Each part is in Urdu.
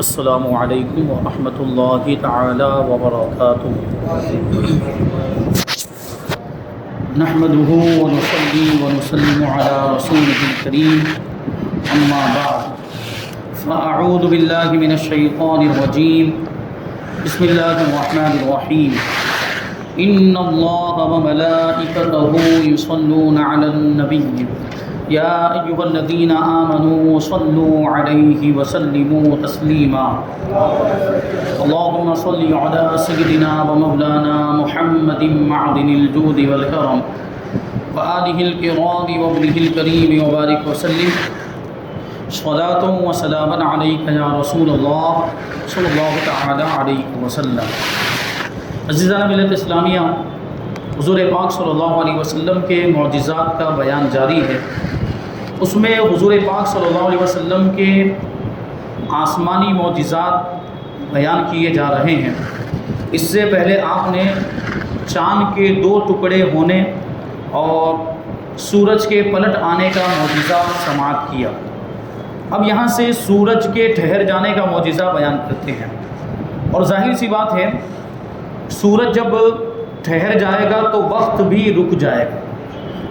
السلام علیکم ورحمۃ اللہ تعالی وبرکاتہ۔ نحمده ونصلي ونسلم على رسوله الكريم اما بعد فاعوذ باللہ من الشیطان الرجیم بسم اللہ الرحمن الرحیم ان اللہ وملائکته یصلون علی النبی یا ایہا الذین آمنوا صلوا علیہ وسلموا تسلیما اللہم صل علی سیدنا ومولانا محمد معدن الجود والکرم وآلہ الکرام وابنہ الکریم وبارک وسلم صلاۃ و سلاما علیک یا رسول اللہ صلی اللہ تعالی علیہ وسلم۔ عزیزان ملت اسلامیہ، حضور پاک صلی اللہ علیہ وسلم کے معجزات کا بیان جاری ہے۔ اس میں حضور پاک صلی اللہ علیہ وسلم کے آسمانی معجزات بیان کیے جا رہے ہیں۔ اس سے پہلے آپ نے چاند کے 2 ٹکڑے ہونے اور سورج کے پلٹ آنے کا معجزہ سماعت کیا۔ اب یہاں سے سورج کے ٹھہر جانے کا معجزہ بیان کرتے ہیں، اور ظاہر سی بات ہے سورج جب ٹھہر جائے گا تو وقت بھی رک جائے گا۔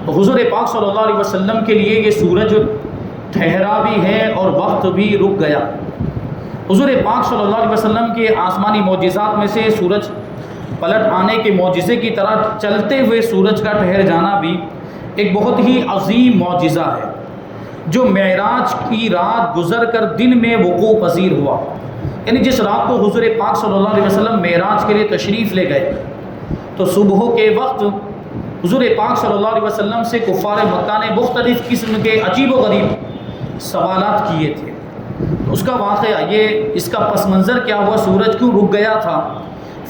حضور پاک صلی اللہ علیہ وسلم کے لیے یہ سورج ٹھہرا بھی ہے اور وقت بھی رک گیا۔ حضور پاک صلی اللہ علیہ وسلم کے آسمانی معجزات میں سے سورج پلٹ آنے کے معجزے کی طرح چلتے ہوئے سورج کا ٹھہر جانا بھی ایک بہت ہی عظیم معجزہ ہے، جو معراج کی رات گزر کر دن میں وقوع پذیر ہوا۔ یعنی جس رات کو حضور پاک صلی اللہ علیہ وسلم معراج کے لیے تشریف لے گئے تو صبح کے وقت حضور پاک صلی اللہ علیہ وسلم سے کفار مکہ نے مختلف قسم کے عجیب و غریب سوالات کیے تھے۔ اس کا واقعہ اس کا پس منظر کیا ہوا، سورج کیوں رک گیا تھا؟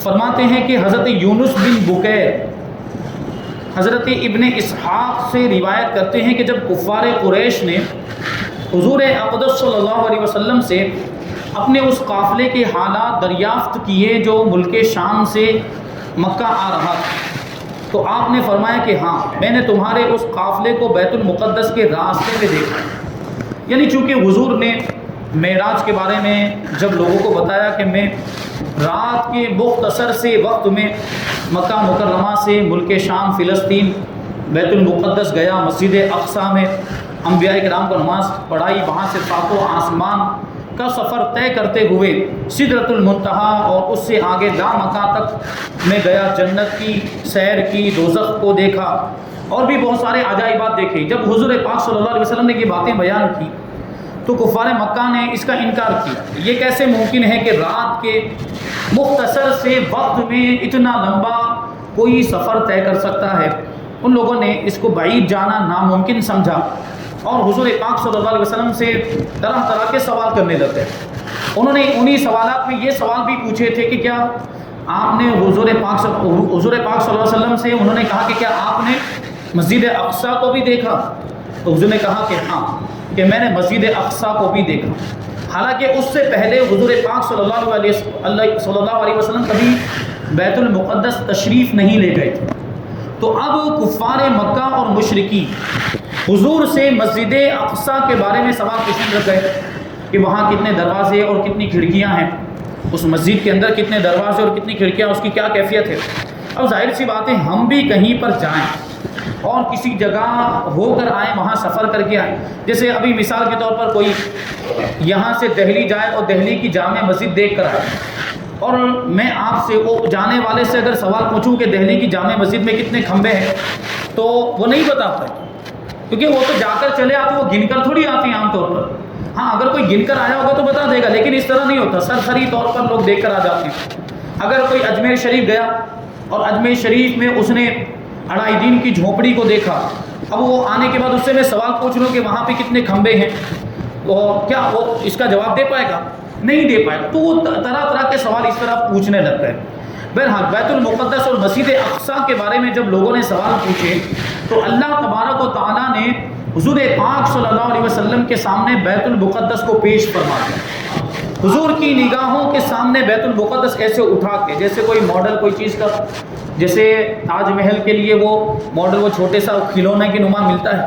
فرماتے ہیں کہ حضرت یونس بن بکیر حضرت ابن اسحاق سے روایت کرتے ہیں کہ جب کفار قریش نے حضور اقدس صلی اللہ علیہ وسلم سے اپنے اس قافلے کے حالات دریافت کیے جو ملک شام سے مکہ آ رہا تھا، تو آپ نے فرمایا کہ ہاں، میں نے تمہارے اس قافلے کو بیت المقدس کے راستے میں دیکھا۔ یعنی چونکہ حضور نے معراج کے بارے میں جب لوگوں کو بتایا کہ میں رات کے مختصر سے وقت میں مکہ مکرمہ سے ملک شام فلسطین بیت المقدس گیا، مسجد اقصیٰ میں انبیاء کرام کو نماز پڑھائی، وہاں سے ساتوں آسمان کا سفر طے کرتے ہوئے سدرۃ المنتہا اور اس سے آگے لامکاں تک میں گیا، جنت کی سیر کی، دوزخ کو دیکھا اور بھی بہت سارے عجائبات دیکھے۔ جب حضور پاک صلی اللہ علیہ وسلم نے یہ باتیں بیان کی تو کفار مکہ نے اس کا انکار کیا۔ یہ کیسے ممکن ہے کہ رات کے مختصر سے وقت میں اتنا لمبا کوئی سفر طے کر سکتا ہے؟ ان لوگوں نے اس کو بعید جانا، ناممکن سمجھا، اور حضور پاک صلی اللہ علیہ وسلم سے طرح طرح کے سوال کرنے لگے۔ انہوں نے انہی سوالات میں یہ سوال بھی پوچھے تھے کہ کیا آپ نے حضور پاک صلی اللہ علیہ وسلم سے انہوں نے کہا کہ کیا آپ نے مسجد اقصیٰ کو بھی دیکھا؟ تو حضور نے کہا کہ ہاں، کہ میں نے مسجد اقصیٰ کو بھی دیکھا۔ حالانکہ اس سے پہلے حضور پاک صلی اللہ علیہ وسلم کبھی بیت المقدس تشریف نہیں لے گئے تھے۔ تو اب کفار مکہ اور مشرکی حضور سے مسجد اقصیٰ کے بارے میں سوال پوچھنے لگ گئے کہ وہاں کتنے دروازے اور کتنی کھڑکیاں ہیں، اس مسجد کے اندر کتنے دروازے اور کتنی کھڑکیاں، اس کی کیا کیفیت ہے۔ اب ظاہر سی بات ہے ہم بھی کہیں پر جائیں اور کسی جگہ ہو کر آئیں، وہاں سفر کر کے آئیں، جیسے ابھی مثال کے طور پر کوئی یہاں سے دہلی جائے اور دہلی کی جامع مسجد دیکھ کر آئے، اور میں آپ سے وہ جانے والے سے اگر سوال پوچھوں کہ دہلی کی جامع مسجد میں کتنے کھمبے ہیں، تو وہ نہیں بتا پائے، کیونکہ وہ تو جا کر چلے آتے، وہ گن کر تھوڑی آتے ہیں عام طور پر۔ ہاں، اگر کوئی گن کر آیا ہوگا تو بتا دے گا، لیکن اس طرح نہیں ہوتا، سرسری طور پر لوگ دیکھ کر آ جاتے ہیں۔ اگر کوئی اجمیر شریف گیا اور اجمیر شریف میں اس نے 2.5 دن کی جھونپڑی کو دیکھا، اب وہ آنے کے بعد اس سے میں سوال پوچھ لوں کہ وہاں پہ کتنے کھمبے ہیں، تو کیا وہ اس کا جواب دے پائے گا؟ نہیں دے پائے گا۔ تو وہ طرح طرح کے سوال اس طرح پوچھنے لگ گئے۔ بہرحال بیت المقدس اور مسجد اقصیٰ کے بارے میں جب لوگوں نے سوال پوچھے تو اللہ تبارک و تعالیٰ نے حضور پاک صلی اللہ علیہ وسلم کے سامنے بیت المقدس کو پیش فرما دیا۔ حضور کی نگاہوں کے سامنے بیت المقدس ایسے اٹھا کے، جیسے کوئی ماڈل کوئی چیز کا، جیسے تاج محل کے لیے وہ ماڈل وہ چھوٹے سا کھلونے کی نما ملتا ہے،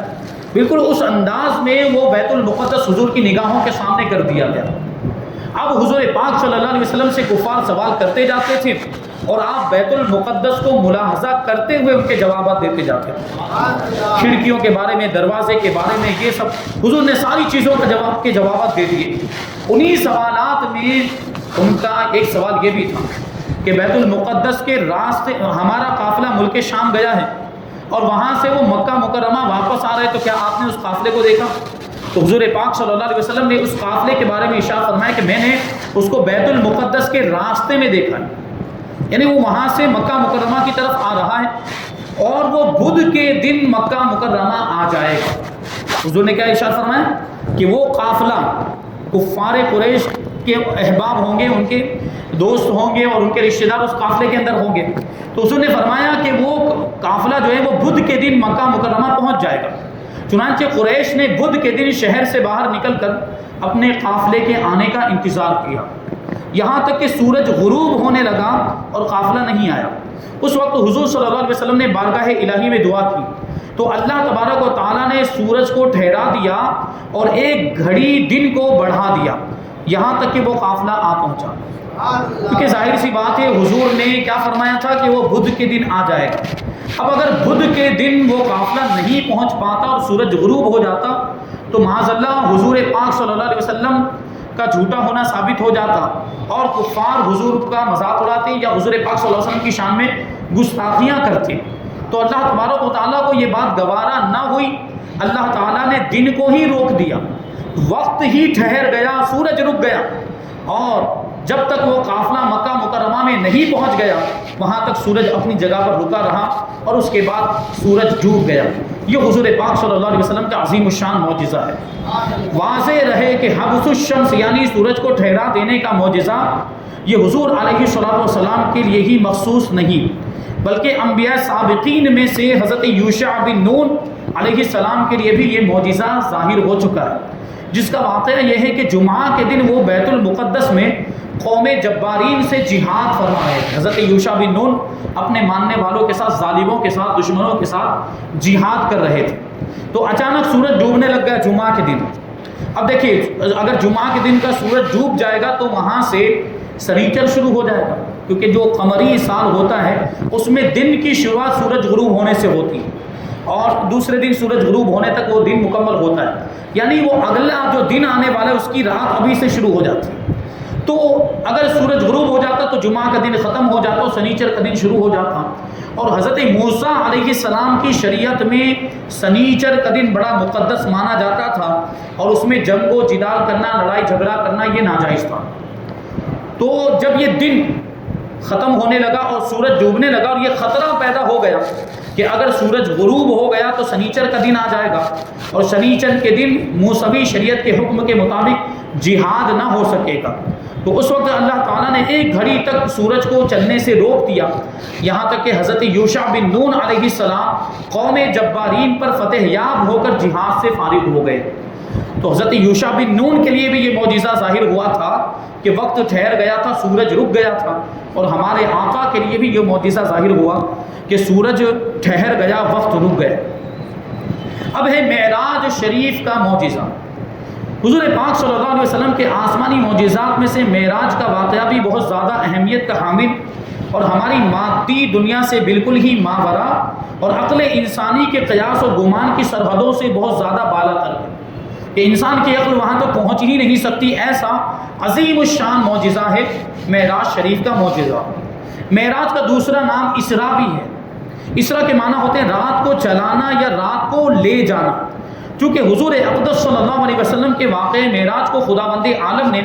بالکل اس انداز میں وہ بیت المقدس حضور کی نگاہوں کے سامنے کر دیا گیا۔ اب حضور پاک صلی اللہ علیہ وسلم سے کفار سوال کرتے جاتے تھے اور آپ بیت المقدس کو ملاحظہ کرتے ہوئے ان کے جوابات دیتے جاتے تھے. کھڑکیوں کے بارے میں، دروازے کے بارے میں، یہ سب حضور نے ساری چیزوں کا جوابات دے دیے. انہی سوالات میں ان کا ایک سوال یہ بھی تھا کہ بیت المقدس کے راستے ہمارا قافلہ ملک شام گیا ہے اور وہاں سے وہ مکہ مکرمہ واپس آ رہے، تو کیا آپ نے اس قافلے کو دیکھا؟ تو حضور پاک صلی اللہ علیہ وسلم نے اس قافلے کے بارے میں ارشاد فرمایا کہ میں نے اس کو بیت المقدس کے راستے میں دیکھا ہے، یعنی وہ وہاں سے مکہ مکرمہ کی طرف آ رہا ہے اور وہ بدھ کے دن مکہ مکرمہ آ جائے گا. حضور نے کیا ارشاد فرمایا کہ وہ قافلہ کفار قریش کے احباب ہوں گے، ان کے دوست ہوں گے اور ان کے رشتہ دار اس قافلے کے اندر ہوں گے. تو حضور نے فرمایا کہ وہ قافلہ جو ہے وہ بدھ کے دن مکہ مکرمہ پہنچ جائے گا. چنانچہ قریش نے بدھ کے دن شہر سے باہر نکل کر اپنے قافلے کے آنے کا انتظار کیا، یہاں تک کہ سورج غروب ہونے لگا اور قافلہ نہیں آیا. اس وقت حضور صلی اللہ علیہ وسلم نے بارگاہ الہی میں دعا کی تو اللہ تبارک و تعالیٰ نے سورج کو ٹھہرا دیا اور ایک گھڑی دن کو بڑھا دیا یہاں تک کہ وہ قافلہ آ پہنچا. کیونکہ ظاہر سی بات ہے حضور نے کیا فرمایا تھا کہ وہ بدھ کے دن آ جائے گا. اب اگر بدھ کے دن وہ قافلہ نہیں پہنچ پاتا اور سورج غروب ہو جاتا تو معاذ اللہ حضور پاک صلی اللہ علیہ وسلم کا جھوٹا ہونا ثابت ہو جاتا اور کفار حضور کا مذاق اڑاتے یا حضور پاک صلی اللہ علیہ وسلم کی شان میں گستاخیاں کرتے. تو اللہ تبارک و تعالیٰ کو یہ بات گوارا نہ ہوئی. اللہ تعالیٰ نے دن کو ہی روک دیا، وقت ہی ٹھہر گیا، سورج رک گیا اور جب تک وہ قافلہ مکہ مکرمہ میں نہیں پہنچ گیا وہاں تک سورج اپنی جگہ پر رکا رہا اور اس کے بعد سورج ڈوب گیا. یہ حضور پاک صلی اللہ علیہ وسلم کا عظیم الشان معجزہ ہے. واضح رہے کہ حبس الشمس یعنی سورج کو ٹھہرا دینے کا معجزہ یہ حضور علیہ الصلوۃ والسلام کے لیے ہی مخصوص نہیں بلکہ انبیاء سابقین میں سے حضرت یوشع بن نون علیہ السلام کے لیے بھی یہ معجزہ ظاہر ہو چکا ہے، جس کا واقعہ یہ ہے کہ جمعہ کے دن وہ بیت المقدس میں قوم جبارین سے جہاد فرما رہے تھے. حضرت یوشع بن نون اپنے ماننے والوں کے ساتھ، ظالموں کے ساتھ، دشمنوں کے ساتھ جہاد کر رہے تھے. تو اچانک سورج ڈوبنے لگ گیا جمعہ کے دن. اب دیکھیے اگر جمعہ کے دن کا سورج ڈوب جائے گا تو وہاں سے سنیچر شروع ہو جائے گا، کیونکہ جو قمری سال ہوتا ہے اس میں دن کی شروعات سورج غروب ہونے سے ہوتی ہے اور دوسرے دن سورج غروب ہونے تک وہ دن مکمل ہوتا ہے، یعنی وہ اگلا جو دن آنے والا ہے اس کی رات ابھی سے شروع ہو جاتی ہے. تو اگر سورج غروب ہو جاتا تو جمعہ کا دن ختم ہو جاتا اور سنیچر کا دن شروع ہو جاتا. اور حضرت موسیٰ علیہ السلام کی شریعت میں سنیچر کا دن بڑا مقدس مانا جاتا تھا اور اس میں جنگ و جدال کرنا، لڑائی جھگڑا کرنا یہ ناجائز تھا. تو جب یہ دن ختم ہونے لگا اور سورج ڈوبنے لگا اور یہ خطرہ پیدا ہو گیا کہ اگر سورج غروب ہو گیا تو سنیچر کا دن آ جائے گا اور سنیچر کے دن موسوی شریعت کے حکم کے مطابق جہاد نہ ہو سکے گا. تو اس وقت اللہ تعالیٰ نے ایک گھڑی تک سورج کو چلنے سے روک دیا یہاں تک کہ حضرت یوشع بن نون علیہ السلام قوم جبارین پر فتح یاب ہو کر جہاد سے فارغ ہو گئے. تو حضرت یوشع بن نون کے لیے بھی یہ معجزہ ظاہر ہوا تھا کہ وقت ٹھہر گیا تھا، سورج رک گیا تھا، اور ہمارے آقا کے لیے بھی یہ معجزہ ظاہر ہوا کہ سورج ٹھہر گیا، وقت رک گیا. اب ہے معراج شریف کا معجزہ. حضور پاک صلی اللہ علیہ وسلم کے آسمانی معجزات میں سے معراج کا واقعہ بھی بہت زیادہ اہمیت کا حامل اور ہماری مادی دنیا سے بالکل ہی ماورا اور عقل انسانی کے قیاس اور گمان کی سرحدوں سے بہت زیادہ بالا تر ہے کہ انسان کی عقل وہاں تک پہنچ ہی نہیں سکتی. ایسا عظیم الشان معجزہ ہے معراج شریف کا معجزہ. معراج کا دوسرا نام اسراء بھی ہے. اسراء کے معنی ہوتے ہیں رات کو چلانا یا رات کو لے جانا. چونکہ حضور اقدس صلی اللہ علیہ وسلم کے واقع معراج کو خداوند عالم نے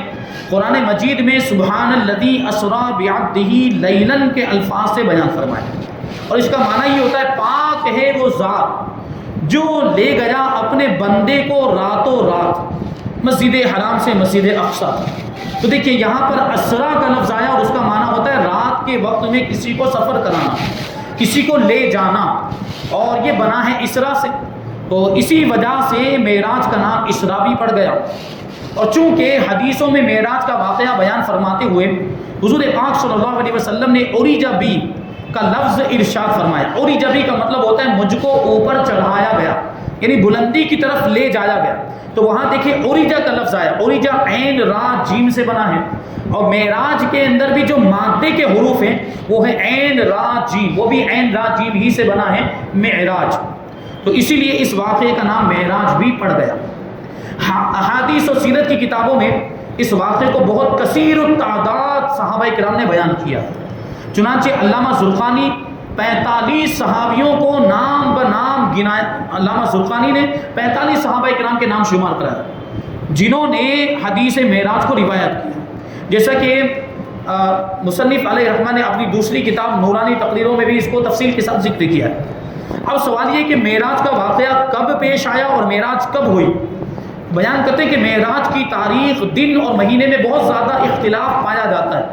قرآن مجید میں سبحان الذی اسریٰ بعبدہ لیلا کے الفاظ سے بیان فرمایا اور اس کا معنی یہ ہوتا ہے پاک ہے وہ ذات جو لے گیا اپنے بندے کو راتوں رات مسجد حرام سے مسجد اقصی. تو دیکھیے یہاں پر اسریٰ کا لفظ آیا اور اس کا معنی ہوتا ہے رات کے وقت میں کسی کو سفر کرانا، کسی کو لے جانا، اور یہ بنا ہے اسراء سے. تو اسی وجہ سے معراج کا نام اسراء بھی پڑ گیا. اور چونکہ حدیثوں میں معراج کا واقعہ بیان فرماتے ہوئے حضور پاک صلی اللہ علیہ وسلم نے اوریجا بی کا لفظ ارشاد فرمایا. اوریجا بی کا مطلب ہوتا ہے مجھ کو اوپر چڑھایا گیا. یعنی بلندی کی طرف لے جایا گیا. تو وہاں دیکھیں اوریجا کا لفظ آیا, اوریجا عین را جیم سے بنا ہے, اور معراج کے اندر بھی جو مادے کے حروف ہیں وہ ہے عین را جیم, وہ بھی عین را جیم ہی سے بنا ہے معراج. تو اسی لیے اس واقعے کا نام معراج بھی پڑ گیا. احادیث اور سیرت کی کتابوں میں اس واقعے کو بہت کثیر التعداد صحابہ کرام نے بیان کیا. چنانچہ علامہ زرقانی 45 صحابیوں کو نام بنام گنایا. علامہ زرقانی نے 45 صحابہ کرام کے نام شمار کرایا جنہوں نے حدیث معراج کو روایت کیا. جیسا کہ مصنف علیہ الرحمہ نے اپنی دوسری کتاب نورانی تقریروں میں بھی اس کو تفصیل کے ساتھ ذکر کیا ہے. اب سوال یہ کہ معراج کا واقعہ کب پیش آیا اور معراج کب ہوئی. بیان کرتے ہیں کہ معراج کی تاریخ, دن اور مہینے میں بہت زیادہ اختلاف پایا جاتا ہے,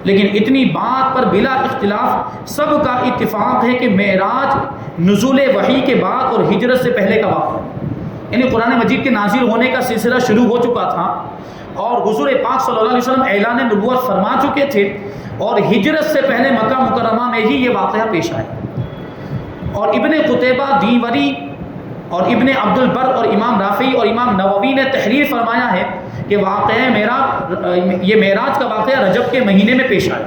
لیکن اتنی بات پر بلا اختلاف سب کا اتفاق ہے کہ معراج نزول وحی کے بعد اور ہجرت سے پہلے کا واقعہ ہے. یعنی قرآن مجید کے نازل ہونے کا سلسلہ شروع ہو چکا تھا اور حضور پاک صلی اللہ علیہ وسلم اعلان نبوت فرما چکے تھے, اور ہجرت سے پہلے مکہ مکرمہ میں ہی یہ واقعہ پیش آیا. اور ابن قتیبہ دیوری اور ابن عبد البر اور امام رافعی اور امام نووی نے تحریر فرمایا ہے کہ یہ معراج کا واقعہ رجب کے مہینے میں پیش آیا.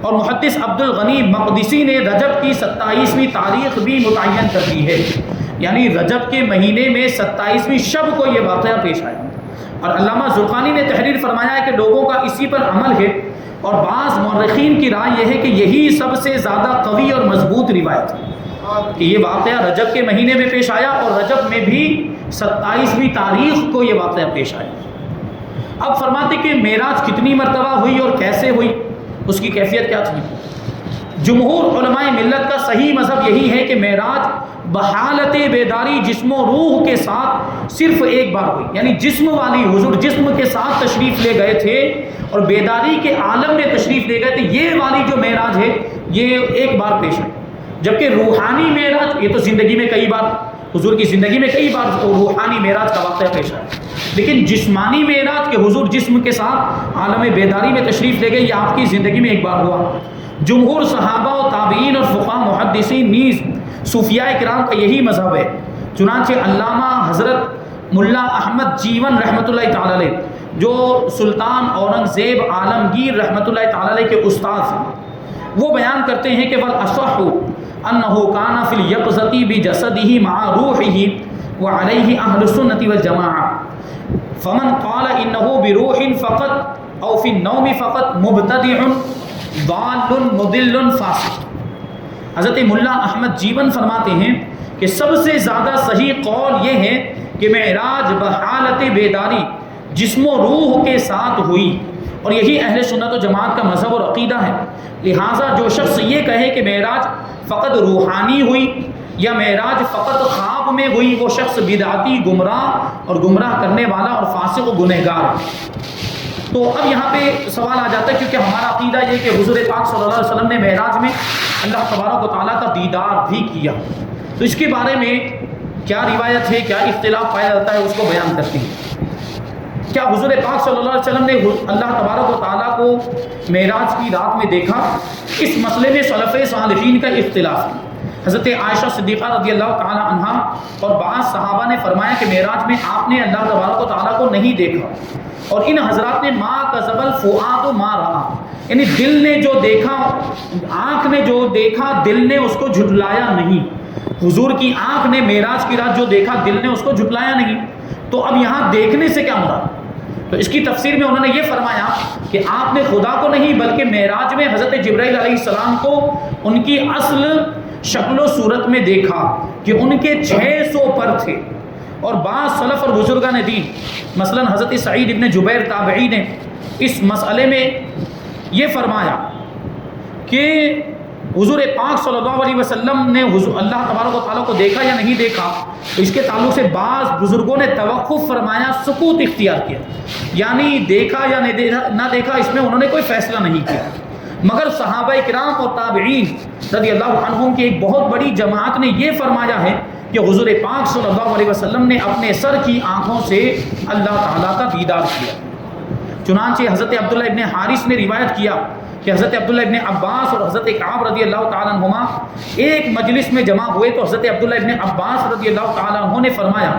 اور محدث عبد الغنی مقدسی نے رجب کی 27ویں تاریخ بھی متعین کر دی ہے, یعنی رجب کے مہینے میں 27ویں شب کو یہ واقعہ پیش آیا. اور علامہ زرقانی نے تحریر فرمایا ہے کہ لوگوں کا اسی پر عمل ہے, اور بعض مورخین کی رائے یہ ہے کہ یہی سب سے زیادہ قوی اور مضبوط روایت ہے کہ یہ واقعہ رجب کے مہینے میں پیش آیا اور رجب میں بھی 27ویں تاریخ کو یہ واقعہ پیش آیا. اب فرماتے کہ معراج کتنی مرتبہ ہوئی اور کیسے ہوئی, اس کی کیفیت کیا تھی. جمہور علماء ملت کا صحیح مذہب یہی ہے کہ معراج بحالت بیداری جسم و روح کے ساتھ صرف ایک بار ہوئی. یعنی جسم والی حضور جسم کے ساتھ تشریف لے گئے تھے اور بیداری کے عالم میں تشریف لے گئے تھے, یہ والی جو معراج ہے یہ ایک بار پیش آئی. جبکہ روحانی معراج یہ تو زندگی میں کئی بار, حضور کی زندگی میں کئی بار روحانی معراج کا واقعہ پیش آیا, لیکن جسمانی معراج کے حضور جسم کے ساتھ عالم بیداری میں تشریف لے گئے یہ آپ کی زندگی میں ایک بار ہوا. جمہور صحابہ و تابعین اور فقہاء محدثین نیز صوفیاء کرام کا یہی مذہب ہے. چنانچہ علامہ حضرت ملا احمد جیون رحمۃ اللہ تعالی علیہ جو سلطان اورنگزیب عالمگیر رحمۃ اللہ تعالی علیہ کے استاد ہیں, وہ بیان کرتے ہیں کہ والاصح انه كان في اليقظة بجسده مع روحه وعليه اهل السنة والجماعة فمن قال انه بروح فقط او في النوم فقط مبتدع ضال مضل فاسق. حضرت ملا احمد جیون فرماتے ہیں کہ سب سے زیادہ صحیح قول یہ ہے کہ معراج بحالت بیداری جسم و روح کے ساتھ ہوئی, اور یہی اہل سنت و جماعت کا مذہب اور عقیدہ ہے. لہٰذا جو شخص یہ کہے کہ معراج فقط روحانی ہوئی یا معراج فقط خواب میں ہوئی, وہ شخص بدعتی, گمراہ اور گمراہ کرنے والا اور فاسق و گنہگار ہے. تو اب یہاں پہ سوال آ جاتا ہے, کیونکہ ہمارا عقیدہ یہ کہ حضور پاک صلی اللہ علیہ وسلم نے معراج میں اللہ تبارک و تعالیٰ کا دیدار بھی کیا, تو اس کے بارے میں کیا روایت ہے, کیا اختلاف پایا جاتا ہے, اس کو بیان کرتے ہیں. کیا حضور پاک صلی اللہ علیہ وسلم نے اللہ تبارک و تعالیٰ کو معراج کی رات میں دیکھا؟ اس مسئلے میں سلف صالحین کا اختلاف ہے. حضرت عائشہ صدیقہ رضی اللہ تعالی عنہا اور بعض صحابہ نے فرمایا کہ معراج میں آپ نے اللہ تبارک و تعالیٰ کو نہیں دیکھا, اور ان حضرات نے ما کذب الفؤاد ما رأى, یعنی دل نے جو دیکھا, آنکھ نے جو دیکھا دل نے اس کو جھٹلایا نہیں. حضور کی آنکھ نے معراج کی رات جو دیکھا دل نے اس کو جھٹلایا نہیں. تو اب یہاں دیکھنے سے کیا مراد؟ تو اس کی تفسیر میں انہوں نے یہ فرمایا کہ آپ نے خدا کو نہیں بلکہ معراج میں حضرت جبرائیل علیہ السلام کو ان کی اصل شکل و صورت میں دیکھا کہ ان کے 600 پر تھے. اور بعض سلف اور بزرگان دین مثلا حضرت سعید ابن جبیر تابعی نے اس مسئلے میں یہ فرمایا کہ حضور پاک صلی اللہ علیہ وسلم نے اللہ تبارک و تعالیٰ کو دیکھا یا نہیں دیکھا, تو اس کے تعلق سے بعض بزرگوں نے توقف فرمایا, سکوت اختیار کیا, یعنی دیکھا یا نہ دیکھا اس میں انہوں نے کوئی فیصلہ نہیں کیا. مگر صحابہ کرام اور تابعین رضی اللہ عنہم کی ایک بہت بڑی جماعت نے یہ فرمایا ہے کہ حضور پاک صلی اللہ علیہ وسلم نے اپنے سر کی آنکھوں سے اللہ تعالیٰ کا دیدار کیا. چنانچہ حضرت عبداللہ ابن حارث نے روایت کیا کہ کہ حضرت عبداللہ ابن عباس اور حضرت کعب رضی اللہ تعالیٰ عنہما ایک مجلس میں جمع ہوئے تو حضرت عبداللہ ابن عباس رضی اللہ تعالیٰ عنہ نے فرمایا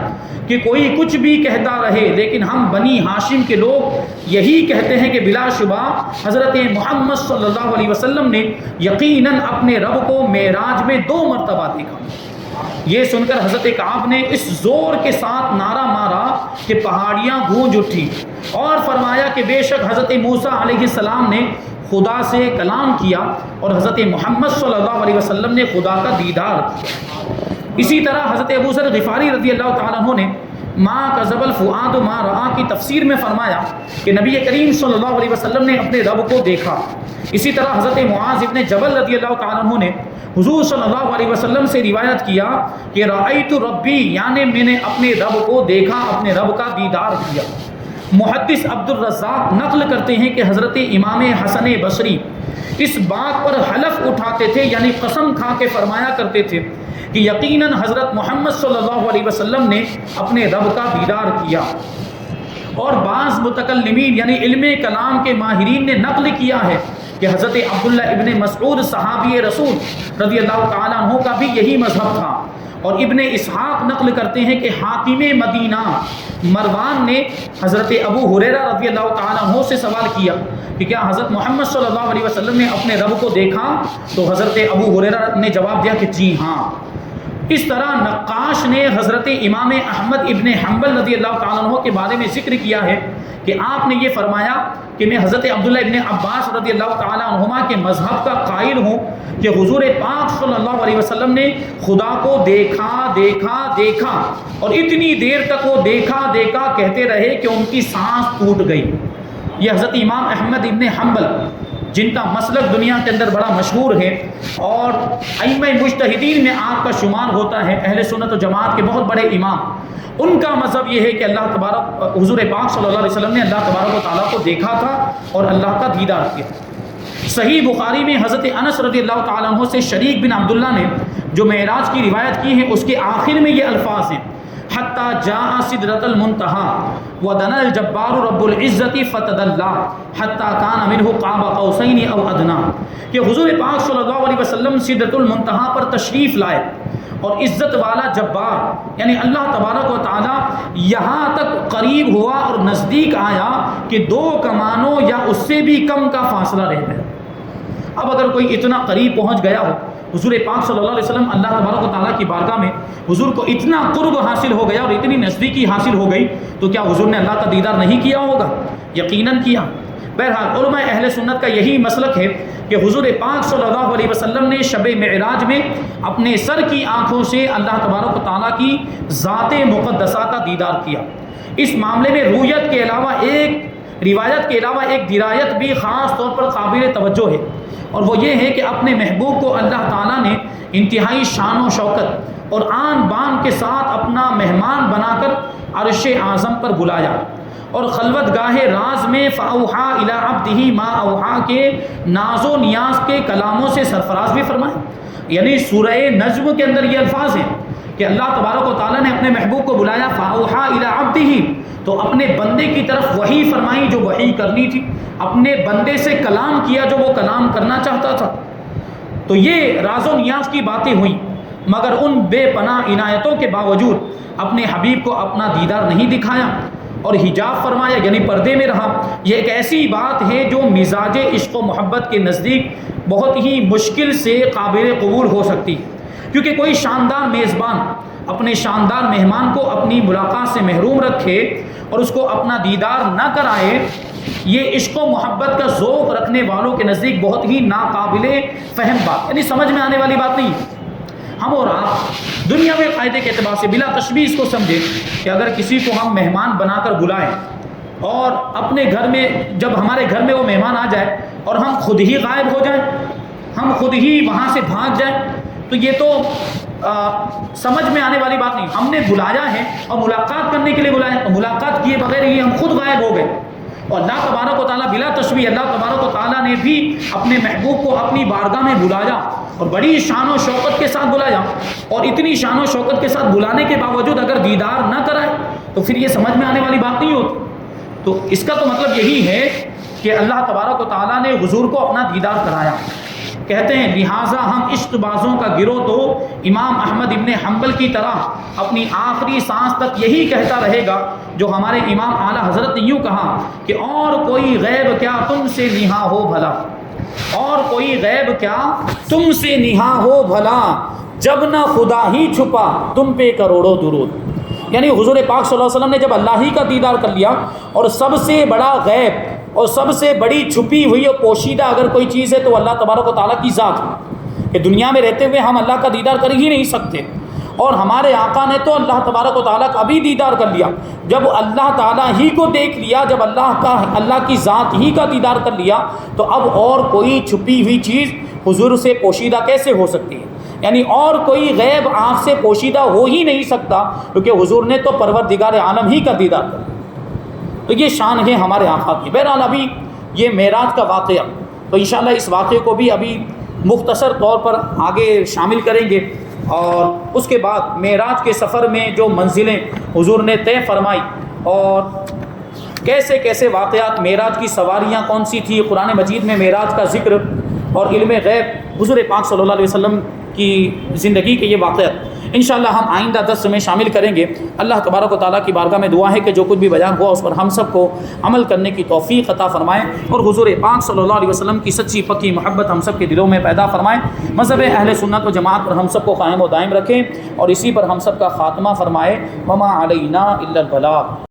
کہ کوئی کچھ بھی کہتا رہے لیکن ہم بنی ہاشم کے لوگ یہی کہتے ہیں کہ بلا شبہ حضرت محمد صلی اللہ علیہ وسلم نے یقیناً اپنے رب کو معراج میں 2 مرتبہ دیکھا۔ یہ سن کر حضرت کعب نے اس زور کے ساتھ نعرہ مارا کہ پہاڑیاں گونج اٹھی اور فرمایا کہ بے شک حضرت موسیٰ علیہ السلام نے خدا سے کلام کیا اور حضرت محمد صلی اللہ علیہ وسلم نے خدا کا دیدار کیا۔ اسی طرح حضرت ابو ذر غفاری رضی اللہ تعالیٰ عنہ نے ما کذب الفؤاد ما رأى کی تفسیر میں فرمایا کہ نبی کریم صلی اللہ علیہ وسلم نے اپنے رب کو دیکھا۔ اسی طرح حضرت معاذ ابن جبل رضی اللہ تعالیٰ عنہ نے حضور صلی اللہ علیہ وسلم سے روایت کیا کہ رأیت ربی، یعنی میں نے اپنے رب کو دیکھا، اپنے رب کا دیدار کیا۔ محدث عبد الرزاق نقل کرتے ہیں کہ حضرت امام حسن بصری اس بات پر حلف اٹھاتے تھے، یعنی قسم کھا کے فرمایا کرتے تھے کہ یقیناً حضرت محمد صلی اللہ علیہ وسلم نے اپنے رب کا دیدار کیا۔ اور بعض متکلمین یعنی علم کلام کے ماہرین نے نقل کیا ہے کہ حضرت عبداللہ ابن مسعود صحابی رسول رضی اللہ تعالیٰ عنہ کا بھی یہی مذہب تھا۔ اور ابن اسحاق نقل کرتے ہیں کہ حاکم مدینہ مروان نے حضرت ابو ہریرہ رضی اللہ تعالیٰ عنہ سے سوال کیا کہ کیا حضرت محمد صلی اللہ علیہ وسلم نے اپنے رب کو دیکھا؟ تو حضرت ابو ہریرہ نے جواب دیا کہ جی ہاں۔ اس طرح نقاش نے حضرت امام احمد ابن حنبل رضی اللہ تعالیٰ عنہ کے بارے میں ذکر کیا ہے کہ آپ نے یہ فرمایا کہ میں حضرت عبداللہ ابن عباس رضی اللہ تعالیٰ عنہما کے مذہب کا قائل ہوں کہ حضور پاک صلی اللہ علیہ وسلم نے خدا کو دیکھا دیکھا دیکھا، اور اتنی دیر تک وہ دیکھا دیکھا کہتے رہے کہ ان کی سانس ٹوٹ گئی۔ یہ حضرت امام احمد ابن حنبل جن کا مسلک دنیا کے اندر بڑا مشہور ہے اور ائمہ مجتہدین میں آپ کا شمار ہوتا ہے، اہل سنت و جماعت کے بہت بڑے امام، ان کا مذہب یہ ہے کہ اللہ تبارک حضور پاک صلی اللہ علیہ وسلم نے اللہ تبارک و تعالیٰ کو دیکھا تھا اور اللہ کا دیدار کیا۔ صحیح بخاری میں حضرت انس رضی اللہ تعالیٰ عنہ سے شریک بن عبداللہ نے جو معراج کی روایت کی ہے اس کے آخر میں یہ الفاظ ہیں حتیٰ جاء سدرۃ المنتہی ودنا الجبار رب العزت فتدلی حتیٰ کان منہ قاب قوسین او ادنی، کہ حضور پاک صلی اللہ علیہ وسلم سدرۃ المنتہی پر تشریف لائے اور عزت والا جبار یعنی اللہ تبارک و تعالی یہاں تک قریب ہوا اور نزدیک آیا کہ 2 کمانوں یا اس سے بھی کم کا فاصلہ رہ گیا۔ اب اگر کوئی اتنا قریب پہنچ گیا ہو، حضور پاک صلی اللہ علیہ وسلم اللہ تبارک و تعالیٰ کی بارگاہ میں حضور کو اتنا قرب حاصل ہو گیا اور اتنی نزدیکی حاصل ہو گئی، تو کیا حضور نے اللہ کا دیدار نہیں کیا ہوگا؟ یقیناً کیا۔ بہرحال علماء اہل سنت کا یہی مسلک ہے کہ حضور پاک صلی اللہ علیہ وسلم نے شب معراج میں اپنے سر کی آنکھوں سے اللہ تبارک و تعالیٰ کی ذات مقدسہ کا دیدار کیا۔ اس معاملے میں رویت کے علاوہ روایت کے علاوہ ایک درایت بھی خاص طور پر قابل توجہ ہے، اور وہ یہ ہے کہ اپنے محبوب کو اللہ تعالیٰ نے انتہائی شان و شوکت اور آن بان کے ساتھ اپنا مہمان بنا کر عرش اعظم پر بلایا، اور خلوت گاہ راز میں فاوحا الی عبدہ ما اوحا کے ناز و نیاز کے کلاموں سے سرفراز بھی فرمائے۔ یعنی سورہ نجم کے اندر یہ الفاظ ہیں کہ اللہ تبارک و تعالیٰ نے اپنے محبوب کو بلایا فاوحا الی عبدہ، تو اپنے بندے کی طرف وحی فرمائی جو وحی کرنی تھی، اپنے بندے سے کلام کیا جو وہ کلام کرنا چاہتا تھا۔ تو یہ راز و نیاز کی باتیں ہوئیں، مگر ان بے پناہ عنایتوں کے باوجود اپنے حبیب کو اپنا دیدار نہیں دکھایا اور حجاب فرمایا، یعنی پردے میں رہا۔ یہ ایک ایسی بات ہے جو مزاج عشق و محبت کے نزدیک بہت ہی مشکل سے قابل قبول ہو سکتی ہے، کیونکہ کوئی شاندار میزبان اپنے شاندار مہمان کو اپنی ملاقات سے محروم رکھے اور اس کو اپنا دیدار نہ کرائے، یہ عشق و محبت کا ذوق رکھنے والوں کے نزدیک بہت ہی ناقابل فہم بات، یعنی سمجھ میں آنے والی بات نہیں۔ ہم اور آپ دنیا میں قاعدے کے اعتبار سے بلا تشبیہ اس کو سمجھیں کہ اگر کسی کو ہم مہمان بنا کر بلائیں اور اپنے گھر میں جب ہمارے گھر میں وہ مہمان آ جائے اور ہم خود ہی غائب ہو جائیں، ہم خود ہی وہاں سے بھاگ جائیں، تو یہ تو سمجھ میں آنے والی بات نہیں۔ ہم نے بلایا ہے اور ملاقات کرنے کے لیے بلایا، اور ملاقات کیے بغیر ہی ہم خود غائب ہو گئے، اور اللہ تبارک و تعالیٰ بلا تشبیہ اللہ تبارک و تعالیٰ نے بھی اپنے محبوب کو اپنی بارگاہ میں بلایا اور بڑی شان و شوکت کے ساتھ بلایا، اور اتنی شان و شوکت کے ساتھ بلانے کے باوجود اگر دیدار نہ کرائے تو پھر یہ سمجھ میں آنے والی بات نہیں ہوتی۔ تو اس کا تو مطلب یہی ہے کہ اللہ تبارک و تعالیٰ نے حضور کو اپنا دیدار کرایا۔ کہتے ہیں لہٰذا ہم عشق بازوں کا گروہ تو امام احمد ابن حنبل کی طرح اپنی آخری سانس تک یہی کہتا رہے گا جو ہمارے امام اعلیٰ حضرت نے یوں کہا کہ اور کوئی غیب کیا تم سے نہا ہو بھلا، اور کوئی غیب کیا تم سے نہا ہو بھلا، جب نہ خدا ہی چھپا تم پہ کروڑوں درود۔ یعنی حضور پاک صلی اللہ علیہ وسلم نے جب اللہ ہی کا دیدار کر لیا، اور سب سے بڑا غیب اور سب سے بڑی چھپی ہوئی اور پوشیدہ اگر کوئی چیز ہے تو اللہ تبارک و تعالیٰ کی ذات ہے، کہ دنیا میں رہتے ہوئے ہم اللہ کا دیدار کر ہی نہیں سکتے، اور ہمارے آقا نے تو اللہ تبارک و تعالیٰ کا بھی دیدار کر لیا۔ جب اللہ تعالیٰ ہی کو دیکھ لیا، جب اللہ کی ذات ہی کا دیدار کر لیا، تو اب اور کوئی چھپی ہوئی چیز حضور سے پوشیدہ کیسے ہو سکتی ہے؟ یعنی اور کوئی غیب آنکھ سے پوشیدہ ہو ہی نہیں سکتا، کیونکہ حضور نے تو پروردگار عالم ہی کا دیدار کر لیا۔ تو یہ شان ہے ہمارے آقا کی۔ بہرحال ابھی یہ معراج کا واقعہ، تو انشاءاللہ اس واقعے کو بھی ابھی مختصر طور پر آگے شامل کریں گے، اور اس کے بعد معراج کے سفر میں جو منزلیں حضور نے طے فرمائی اور کیسے کیسے واقعات، معراج کی سواریاں کون سی تھی، قرآن مجید میں معراج کا ذکر اور علم غیب حضور پاک صلی اللہ علیہ وسلم کی زندگی کے یہ واقعات انشاءاللہ ہم آئندہ درس میں شامل کریں گے۔ اللہ تبارک و تعالیٰ کی بارگاہ میں دعا ہے کہ جو کچھ بھی بیان ہوا اس پر ہم سب کو عمل کرنے کی توفیق عطا فرمائے، اور حضور پاک صلی اللہ علیہ وسلم کی سچی پکی محبت ہم سب کے دلوں میں پیدا فرمائے، مذہب اہل سنت و جماعت پر ہم سب کو قائم و دائم رکھیں، اور اسی پر ہم سب کا خاتمہ فرمائے۔ وما علینا الا البلاغ۔